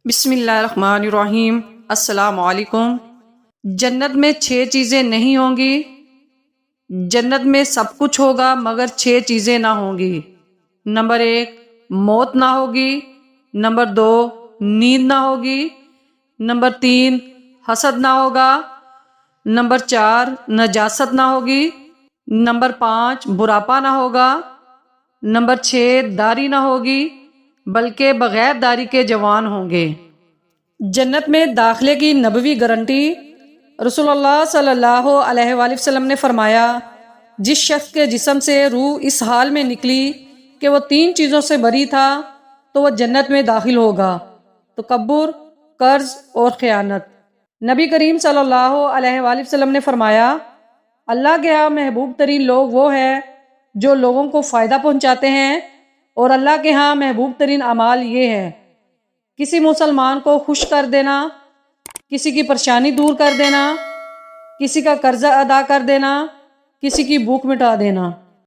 بسم اللہ الرحمن الرحیم۔ السلام علیکم۔ جنت میں 6 چیزیں نہیں ہوں گی۔ جنت میں سب کچھ ہوگا مگر 6 چیزیں نہ ہوں گی۔ نمبر 1 موت نہ ہوگی، نمبر 2 نیند نہ ہوگی، نمبر 3 حسد نہ ہوگا، نمبر 4 نجاست نہ ہوگی، نمبر 5 بڑھاپا نہ ہوگا، نمبر 6 داڑھی نہ ہوگی بلکہ بغیر داڑھی کے جوان ہوں گے۔ جنت میں داخلے کی نبوی گارنٹی۔ رسول اللہ صلی اللہ علیہ وآلہ وسلم نے فرمایا، جس شخص کے جسم سے روح اس حال میں نکلی کہ وہ 3 چیزوں سے بری تھا تو وہ جنت میں داخل ہوگا: تکبر، قرض اور خیانت۔ نبی کریم صلی اللہ علیہ وآلہ وسلم نے فرمایا، اللہ کے ہاں محبوب ترین لوگ وہ ہیں جو لوگوں کو فائدہ پہنچاتے ہیں، اور اللہ کے ہاں محبوب ترین اعمال یہ ہے: کسی مسلمان کو خوش کر دینا، کسی کی پریشانی دور کر دینا، کسی کا قرضہ ادا کر دینا، کسی کی بھوک مٹا دینا۔